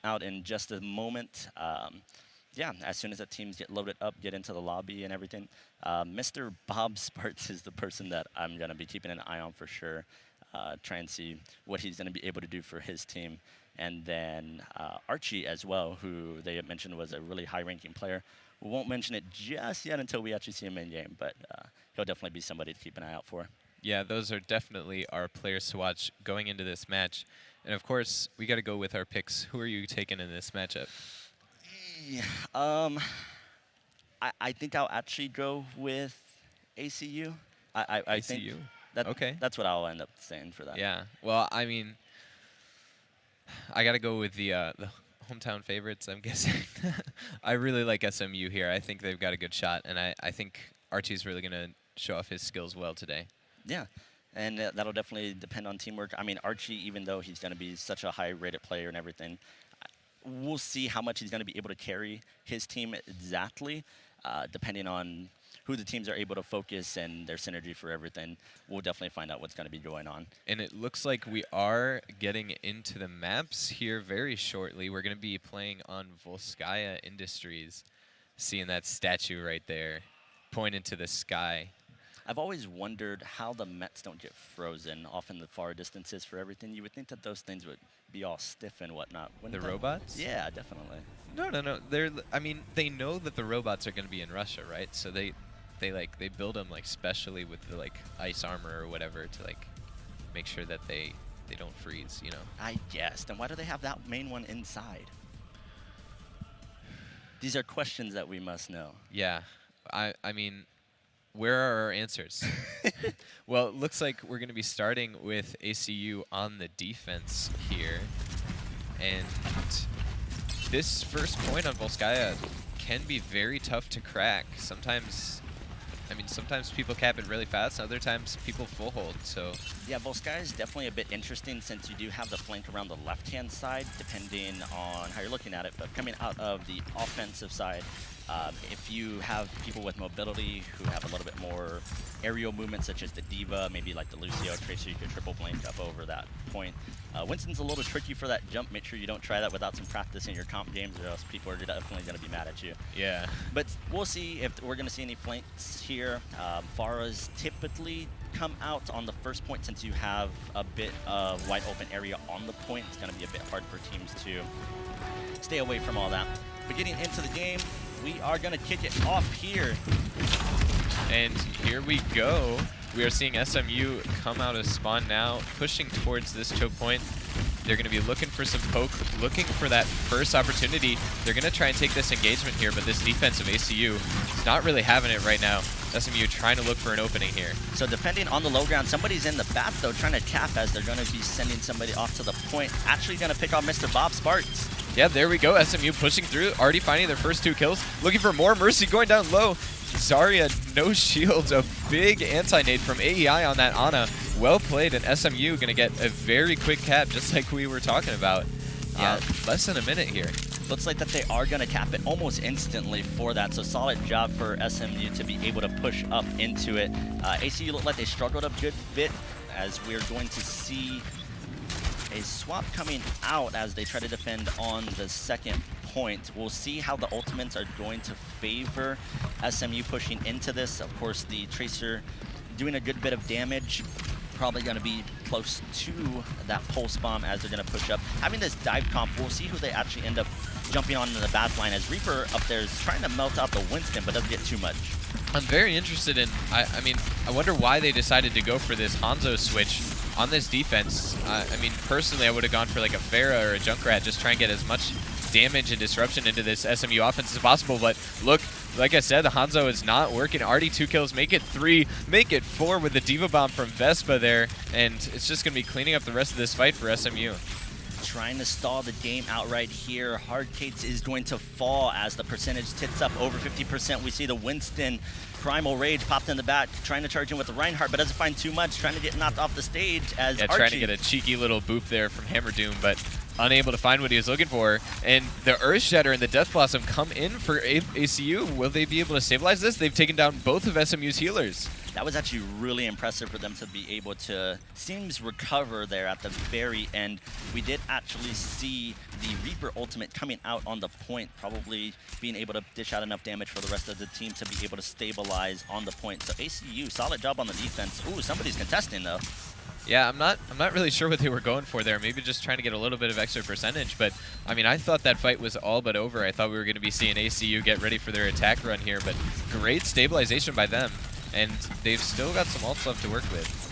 out in just a moment. Yeah, as soon as the teams get loaded up, get into the lobby and everything, Mr. Bob Sparts is the person that I'm going to be keeping an eye on for sure. Try and see what he's going to be able to do for his team. And then Archie as well, who they had mentioned was a really high-ranking player. We won't mention it just yet until we actually see him in game, but he'll definitely be somebody to keep an eye out for. Yeah, those are definitely our players to watch going into this match. And of course, we got to go with our picks. Who are you taking in this matchup? Yeah, I think I'll actually go with ACU. I ACU? think Okay. That's what I'll end up saying for that. Yeah. Well, I mean, I got to go with the hometown favorites, I'm guessing. I really like SMU here. I think they've got a good shot, and I think Archie's really going to show off his skills well today. Yeah, and that'll definitely depend on teamwork. I mean, Archie, even though he's going to be such a high-rated player and everything, we'll see how much he's going to be able to carry his team exactly, depending on who the teams are able to focus and their synergy for everything. We'll definitely find out what's going to be going on. And it looks like we are getting into the maps here very shortly. We're going to be playing on Volskaya Industries. Seeing that statue right there, pointing to the sky. I've always wondered how the Mets don't get frozen off in the far distances for everything. You would think that those things would be all stiff and whatnot. The robots? Yeah, definitely. No. I mean, they know that the robots are going to be in Russia, right? So they build them like specially with the like ice armor or whatever to like make sure that they don't freeze, you know. I guess. Then why do they have that main one inside? These are questions that we must know. Yeah. I mean, where are our answers? Well, it looks like we're going to be starting with ACU on the defense here. And this first point on Volskaya can be very tough to crack. Sometimes people cap it really fast, other times people full hold, so. Yeah, Volskaya is definitely a bit interesting since you do have the flank around the left-hand side, depending on how you're looking at it. But coming out of the offensive side, if you have people with mobility who have a little bit more aerial movement, such as the Diva, maybe like the Lucio Tracer, you could triple blink up over that point. Winston's a little tricky for that jump. Make sure you don't try that without some practice in your comp games, or else people are definitely going to be mad at you. Yeah. But we'll see if we're going to see any flanks here. Pharah's typically come out on the first point since you have a bit of wide open area on the point. It's going to be a bit hard for teams to stay away from all that. But getting into the game, we are going to kick it off here. And here we go. We are seeing SMU come out of spawn now, pushing towards this choke point. They're going to be looking for some poke, looking for that first opportunity. They're going to try and take this engagement here, but this defense of ACU is not really having it right now. SMU trying to look for an opening here. So depending on the low ground, somebody's in the back, though, trying to cap as they're going to be sending somebody off to the point. Actually going to pick off Mr. Bob Sparks. Yeah, there we go. SMU pushing through, already finding their first 2 kills. Looking for more. Mercy going down low. Zarya, no shields. A big anti-nade from AEI on that Ana. Well played, and SMU going to get a very quick cap, just like we were talking about. Yeah, less than a minute here. Looks like that they are going to cap it almost instantly for that, so solid job for SMU to be able to push up into it. ACU looked like they struggled a good bit, as we're going to see a swap coming out as they try to defend on the second point. We'll see how the ultimates are going to favor SMU pushing into this. Of course, the Tracer doing a good bit of damage. Probably going to be close to that pulse bomb as they're going to push up. Having this dive comp, we'll see who they actually end up jumping on in the back line, as Reaper up there is trying to melt out the Winston, but doesn't get too much. I'm very interested in, I mean, I wonder why they decided to go for this Hanzo switch on this defense. I mean, personally, I would have gone for like a Pharah or a Junkrat, just try and get as much damage and disruption into this SMU offense as possible. But look, like I said, the Hanzo is not working. Already 2 kills, make it 3, make it 4 with the Diva Bomb from Vespa there. And it's just going to be cleaning up the rest of this fight for SMU. Trying to stall the game outright here. Hardcates is going to fall as the percentage tits up over 50%. We see the Winston Primal Rage popped in the back, trying to charge in with the Reinhardt, but doesn't find too much, trying to get knocked off the stage as Archie. Trying to get a cheeky little boop there from Hammer Doom, but unable to find what he was looking for. And the Earth Shatter and the Death Blossom come in for ACU. Will they be able to stabilize this? They've taken down both of SMU's healers. That was actually really impressive for them to be able to, seems, recover there at the very end. We did actually see the Reaper ultimate coming out on the point, probably being able to dish out enough damage for the rest of the team to be able to stabilize on the point. So ACU, solid job on the defense. Ooh, somebody's contesting though. Yeah, I'm not really sure what they were going for there. Maybe just trying to get a little bit of extra percentage. But, I mean, I thought that fight was all but over. I thought we were going to be seeing ACU get ready for their attack run here. But great stabilization by them. And they've still got some ults left to work with.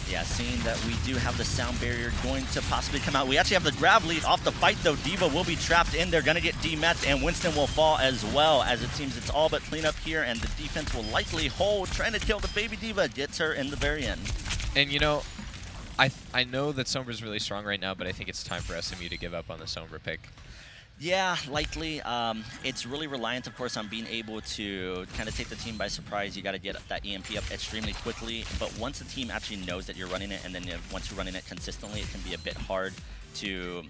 Yeah, seeing that we do have the sound barrier going to possibly come out. We actually have the grab lead off the fight, though. D.Va will be trapped in. They're going to get dematched, and Winston will fall as well, as it seems it's all but clean up here, and the defense will likely hold, trying to kill the baby D.Va. Gets her in the very end. And, you know, I know that Sombra's really strong right now, but I think it's time for SMU to give up on the Sombra pick. Yeah, likely. It's really reliant, of course, on being able to kind of take the team by surprise. You got to get that EMP up extremely quickly. But once the team actually knows that you're running it, and then once you're running it consistently, it can be a bit hard to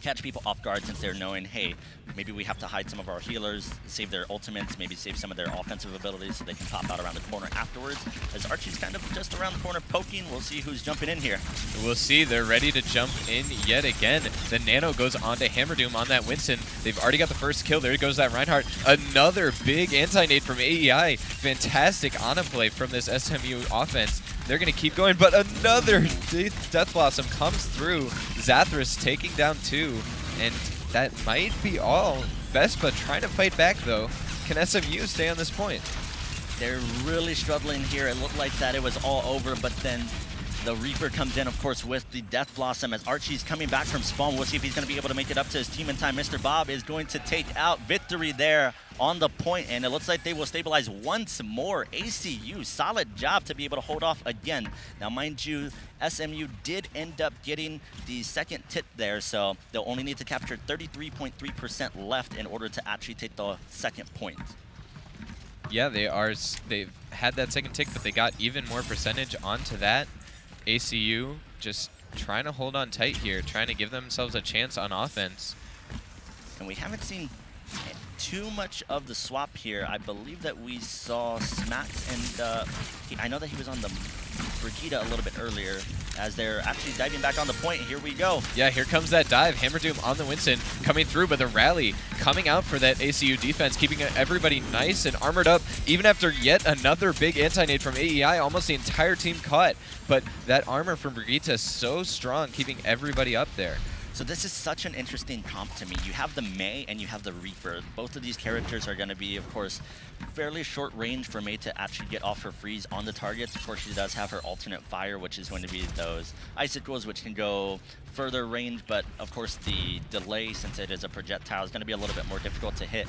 catch people off guard, since they're knowing, hey, maybe we have to hide some of our healers, save their ultimates, maybe save some of their offensive abilities so they can pop out around the corner afterwards. As Archie's kind of just around the corner poking, we'll see who's jumping in here. We'll see. They're ready to jump in yet again. The Nano goes on to Hammerdoom on that Winston. They've already got the first kill. There goes that Reinhardt. Another big anti-nade from AEI. Fantastic Ana play from this SMU offense. They're going to keep going, but another Death Blossom comes through. Zathras taking down 2, and that might be all. Vespa trying to fight back, though. Can SMU stay on this point? They're really struggling here. It looked like that it was all over, but then the Reaper comes in, of course, with the Death Blossom as Archie's coming back from spawn. We'll see if he's going to be able to make it up to his team in time. Mr. Bob is going to take out victory there on the point, and it looks like they will stabilize once more. ACU, solid job to be able to hold off again. Now, mind you, SMU did end up getting the second tip there, so they'll only need to capture 33.3% left in order to actually take the second point. Yeah, they've had that second tick, but they got even more percentage onto that. ACU just trying to hold on tight here, trying to give themselves a chance on offense. And we haven't seen too much of the swap here. I believe that we saw Smacks, and I know that he was on the Brigitte a little bit earlier, as they're actually diving back on the point. Here we go. Yeah, here comes that dive. Hammerdoom on the Winston coming through, but the rally coming out for that ACU defense, keeping everybody nice and armored up, even after yet another big anti-nade from AEI, almost the entire team caught. But that armor from Brigitte is so strong, keeping everybody up there. So this is such an interesting comp to me. You have the Mei and you have the Reaper. Both of these characters are going to be, of course, fairly short range for Mei to actually get off her freeze on the targets. Of course, she does have her alternate fire, which is going to be those icicles, which can go further range. But, of course, the delay, since it is a projectile, is going to be a little bit more difficult to hit.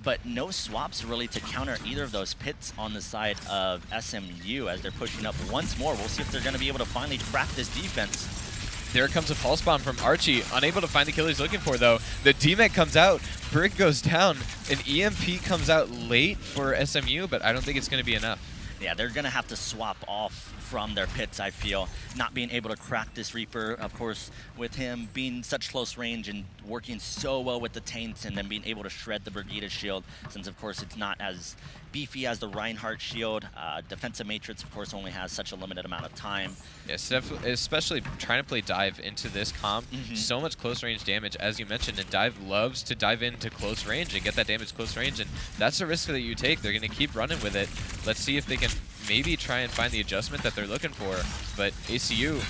But no swaps really to counter either of those pits on the side of SMU as they're pushing up once more. We'll see if they're going to be able to finally crack this defense. There comes a pulse bomb from Archie, unable to find the kill he's looking for, though. The DMEC comes out, Brick goes down, an EMP comes out late for SMU, but I don't think it's going to be enough. Yeah, they're going to have to swap off from their pits, I feel. Not being able to crack this Reaper, of course, with him being such close range and working so well with the taints, and then being able to shred the Brigitte shield, since, of course, it's not as beefy as the Reinhardt shield. Defensive Matrix, of course, only has such a limited amount of time. Yes, especially trying to play Dive into this comp. So much close range damage, as you mentioned, and Dive loves to dive into close range and get that damage close range, and that's the risk that you take. They're going to keep running with it. Let's see if they can maybe try and find the adjustment that they're looking for, but ACU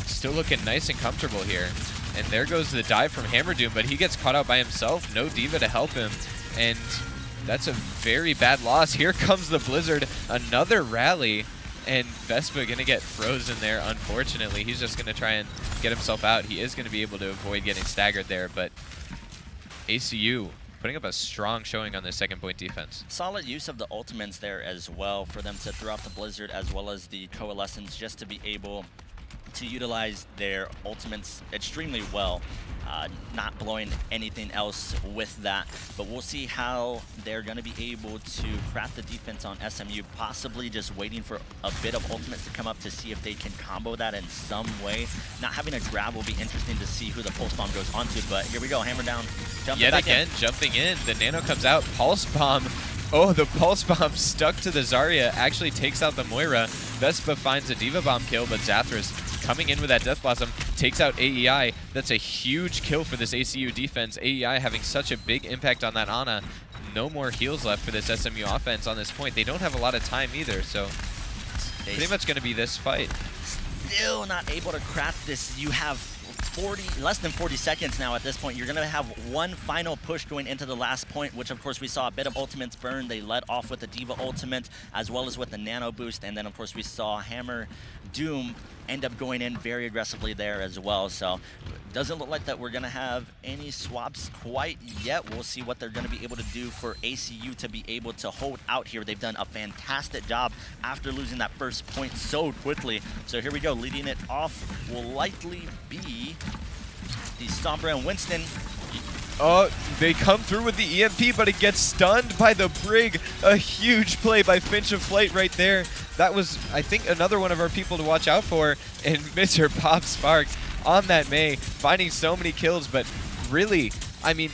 still looking nice and comfortable here. And there goes the dive from Hammerdoom, but he gets caught out by himself. No D.Va to help him, and that's a very bad loss. Here comes the Blizzard, another rally, and Vespa gonna get frozen there, unfortunately. He's just gonna try and get himself out. He is gonna be able to avoid getting staggered there, but ACU putting up a strong showing on their second point defense. Solid use of the ultimates there as well for them to throw out the Blizzard as well as the Coalescence, just to be able to utilize their ultimates extremely well. not blowing anything else with that. But we'll see how they're going to be able to craft the defense on SMU, possibly just waiting for a bit of ultimates to come up to see if they can combo that in some way. Not having a grab will be interesting to see who the pulse bomb goes onto, but here we go, hammer down, jumping yet back again, jumping in. The nano comes out, pulse bomb. Oh, the pulse bomb stuck to the Zarya, actually takes out the Moira. Vespa finds a Diva Bomb kill, but Zathras coming in with that Death Blossom takes out AEI. That's a huge kill for this ACU defense. AEI having such a big impact on that Ana. No more heals left for this SMU offense on this point. They don't have a lot of time either, so it's pretty much going to be this fight. Still not able to craft this. You have less than 40 seconds now at this point. You're going to have one final push going into the last point, which of course we saw a bit of ultimates burn. They led off with the Diva ultimate as well as with the nano boost, and then of course we saw Hammer Doom end up going in very aggressively there as well. So doesn't look like that we're going to have any swaps quite yet. We'll see what they're going to be able to do for ACU to be able to hold out here. They've done a fantastic job after losing that first point so quickly. So here we go, leading it off will likely be the Sombra and Winston. Oh, they come through with the EMP, but it gets stunned by the Brig. A huge play by Finch of Flight right there. That was, I think, another one of our people to watch out for. And Mr. Bob Sparks on that Mei, finding so many kills, but really, I mean,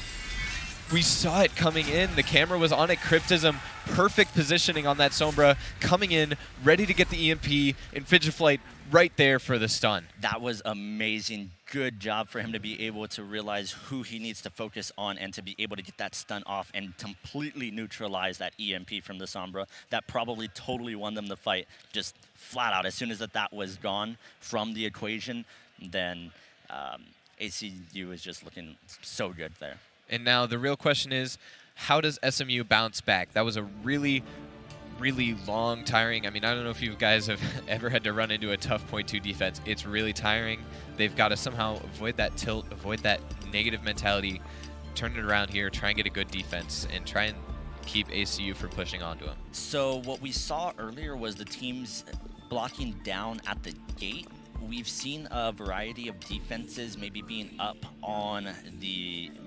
we saw it coming in. The camera was on it. Cryptism, perfect positioning on that Sombra, coming in, ready to get the EMP, and Finch of Flight right there for the stun. That was amazing. Good job for him to be able to realize who he needs to focus on and to be able to get that stun off and completely neutralize that EMP from the Sombra. That probably totally won them the fight, just flat out. As soon as that was gone from the equation, then ACU is just looking so good there. And now the real question is, how does SMU bounce back? That was a really long, tiring. I mean, I don't know if you guys have ever had to run into a tough .2 defense. It's really tiring. They've got to somehow avoid that tilt, avoid that negative mentality, turn it around here, try and get a good defense, and try and keep ACU from pushing onto them. So what we saw earlier was the teams blocking down at the gate. We've seen a variety of defenses maybe being up on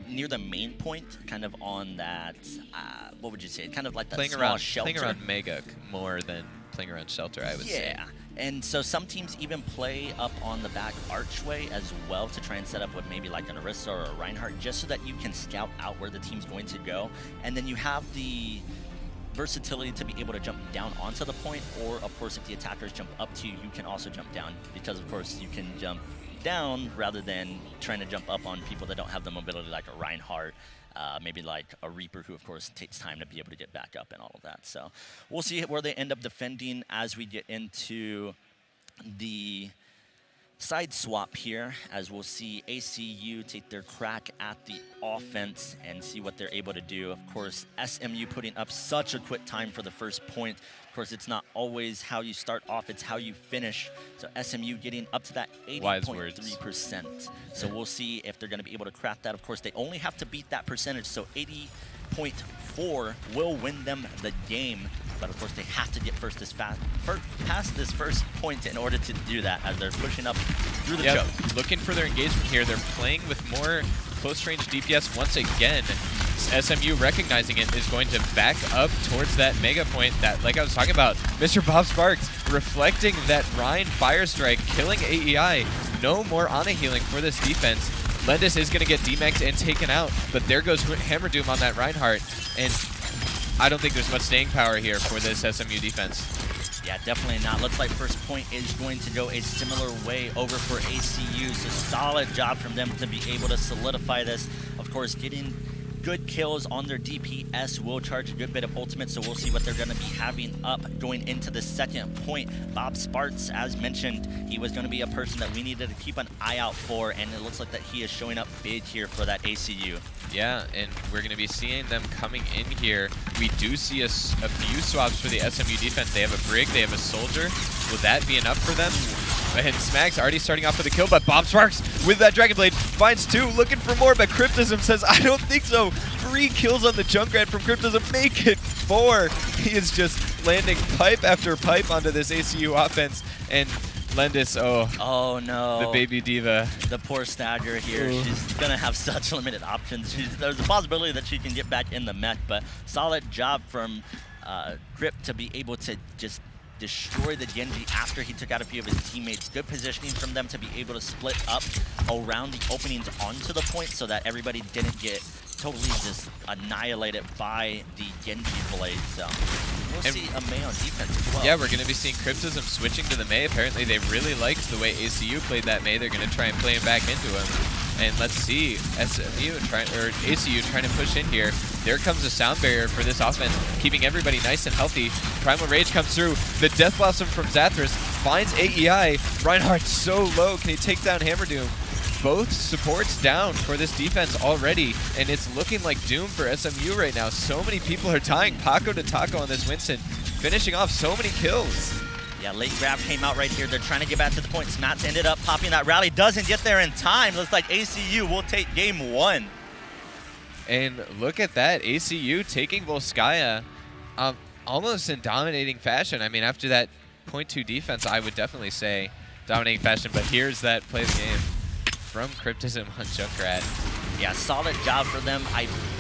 near the main point, kind of on that, what would you say, kind of like that small shelter. Playing around Mega more than playing around shelter, I would say. Yeah, and so some teams even play up on the back archway as well to try and set up with maybe like an Orisa or a Reinhardt, just so that you can scout out where the team's going to go. And then you have the versatility to be able to jump down onto the point, or of course if the attackers jump up to you, you can also jump down, because of course you can jump down rather than trying to jump up on people that don't have the mobility like a Reinhardt, maybe like a Reaper, who of course takes time to be able to get back up and all of that. So we'll see where they end up defending as we get into the side swap here, as we'll see ACU take their crack at the offense and see what they're able to do. Of course, SMU putting up such a quick time for the first point. Of course, it's not always how you start off, it's how you finish. So SMU getting up to that 80.3%. So we'll see if they're going to be able to craft that. Of course, they only have to beat that percentage, so 80.4 will win them the game. But of course, they have to get past this first point in order to do that, as they're pushing up through the choke. Looking for their engagement here. They're playing with more close-range DPS once again. SMU, recognizing it, is going to back up towards that mega point that, like I was talking about, Mr. Bob Sparks reflecting that Ryan Fire Strike, killing AEI. No more Ana healing for this defense. Lendis is going to get D-Max and taken out, but there goes Hammer Doom on that Reinhardt. And I don't think there's much staying power here for this SMU defense. Yeah, definitely not. Looks like first point is going to go a similar way over for ACU. So solid job from them to be able to solidify this. Of course, getting good kills on their DPS will charge a good bit of ultimate, so we'll see what they're going to be having up going into the second point. Bob Sparks, as mentioned, he was going to be a person that we needed to keep an eye out for, and it looks like that he is showing up big here for that ACU. Yeah, and we're going to be seeing them coming in here. We do see a few swaps for the SMU defense. They have a Brig, they have a Soldier. Will that be enough for them? And Smag's already starting off with a kill, but Bob Sparks with that Dragon Blade finds 2, looking for more, but Cryptism says, I don't think so. 3 kills on the Junkrat from Cryptism, make it 4. He is just landing pipe after pipe onto this ACU offense, and Lendis, oh. Oh no. The baby diva. The poor Stagger here. Ooh. She's going to have such limited options. There's a possibility that she can get back in the mech, but solid job from Grip to be able to just destroy the Genji after he took out a few of his teammates. Good positioning from them to be able to split up around the openings onto the point so that everybody didn't get totally just annihilated by the Genji blade. So we'll see a Mei on defense as well. Yeah, we're going to be seeing Cryptism switching to the Mei. Apparently they really liked the way ACU played that Mei. They're going to try and play him back into him. And let's see, ACU trying to push in here. There comes a sound barrier for this offense, keeping everybody nice and healthy. Primal Rage comes through. The Death Blossom from Zathras finds AEI. Reinhardt so low. Can he take down Hammerdoom? Both supports down for this defense already, and it's looking like doom for SMU right now. So many people are dying. Paco to Taco on this Winston, finishing off so many kills. Yeah, late grab came out right here. They're trying to get back to the point. Smats ended up popping that rally. Doesn't get there in time. Looks like ACU will take game 1. And look at that. ACU taking Volskaya almost in dominating fashion. I mean, after that .2 defense, I would definitely say dominating fashion. But here's that play the game from Cryptism on Junkrat. Yeah, solid job for them.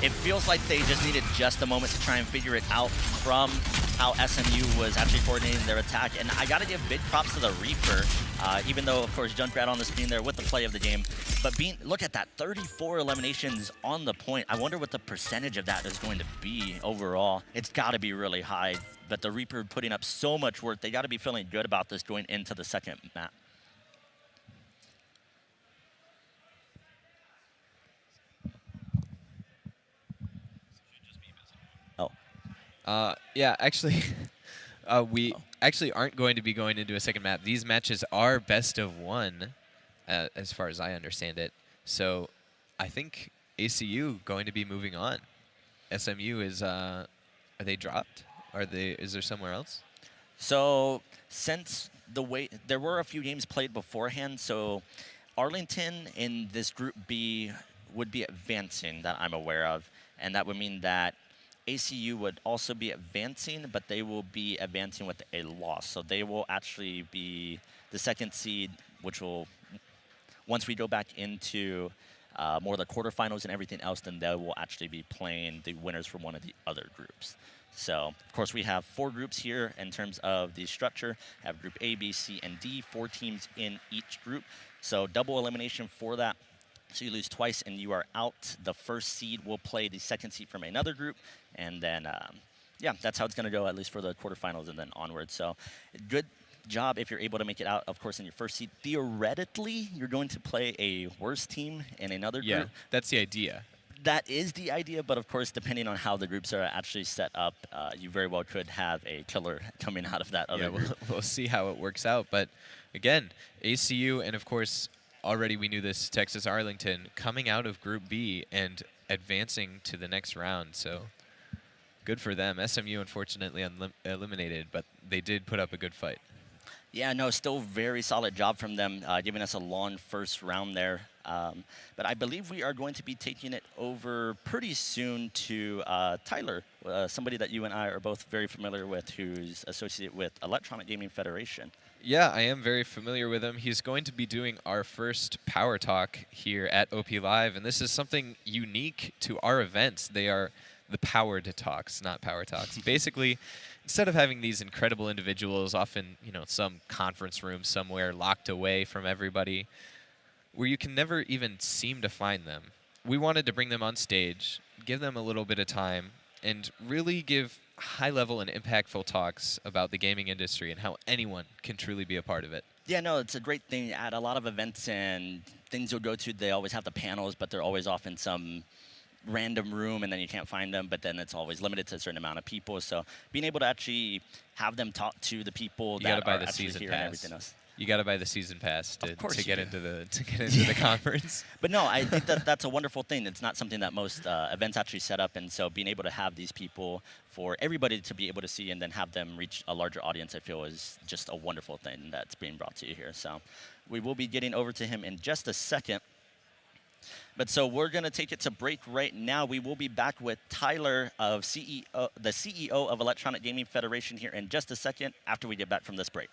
It feels like they just needed just a moment to try and figure it out from how SMU was actually coordinating their attack. And I got to give big props to the Reaper, even though, of course, Junkrat on the screen there with the play of the game. But look at that, 34 eliminations on the point. I wonder what the percentage of that is going to be overall. It's got to be really high. But the Reaper putting up so much work, they got to be feeling good about this going into the second map. Yeah, actually, we actually aren't going to be going into a second map. These matches are best of 1, as far as I understand it. So I think ACU going to be moving on. SMU is, are they dropped? Is there somewhere else? So since there were a few games played beforehand, so Arlington in this group B would be advancing that I'm aware of, and that would mean that ACU would also be advancing, but they will be advancing with a loss. So they will actually be the second seed, which will, once we go back into more of the quarterfinals and everything else, then they will actually be playing the winners from one of the other groups. So, of course, we have 4 groups here in terms of the structure. Have Group A, B, C, and D, 4 teams in each group. So double elimination for that. So you lose twice and you are out. The first seed will play the second seed from another group. And then, yeah, that's how it's going to go, at least for the quarterfinals and then onward. So good job if you're able to make it out, of course, in your first seed. Theoretically, you're going to play a worse team in another group. Yeah, that's the idea. That is the idea, but of course, depending on how the groups are actually set up, you very well could have a killer coming out of that other group. We'll see how it works out. But again, ACU and, of course, already we knew this, Texas Arlington coming out of Group B and advancing to the next round. So good for them. SMU, unfortunately, eliminated, but they did put up a good fight. Yeah, no, still very solid job from them, giving us a long first round there. But I believe we are going to be taking it over pretty soon to Tyler, somebody that you and I are both very familiar with, who's associated with Electronic Gaming Federation. Yeah, I am very familiar with him. He's going to be doing our first Power Talk here at OP Live, and this is something unique to our events. They are the Powered Talks, not Power Talks. Basically, instead of having these incredible individuals, often, some conference room somewhere locked away from everybody, where you can never even seem to find them, we wanted to bring them on stage, give them a little bit of time, and really give high-level and impactful talks about the gaming industry and how anyone can truly be a part of it. Yeah, no, it's a great thing. At a lot of events and things you'll go to, they always have the panels, but they're always off in some random room, and then you can't find them, but then it's always limited to a certain amount of people. So being able to actually have them talk to the people that are actually here and everything else. You got to buy the season pass to get into the Yeah. conference. But no, I think that's a wonderful thing. It's not something that most events actually set up, and so being able to have these people for everybody to be able to see and then have them reach a larger audience, I feel is just a wonderful thing that's being brought to you here. So we will be getting over to him in just a second. But so we're going to take it to break right now. We will be back with Tyler, the CEO of Electronic Gaming Federation, here in just a second after we get back from this break.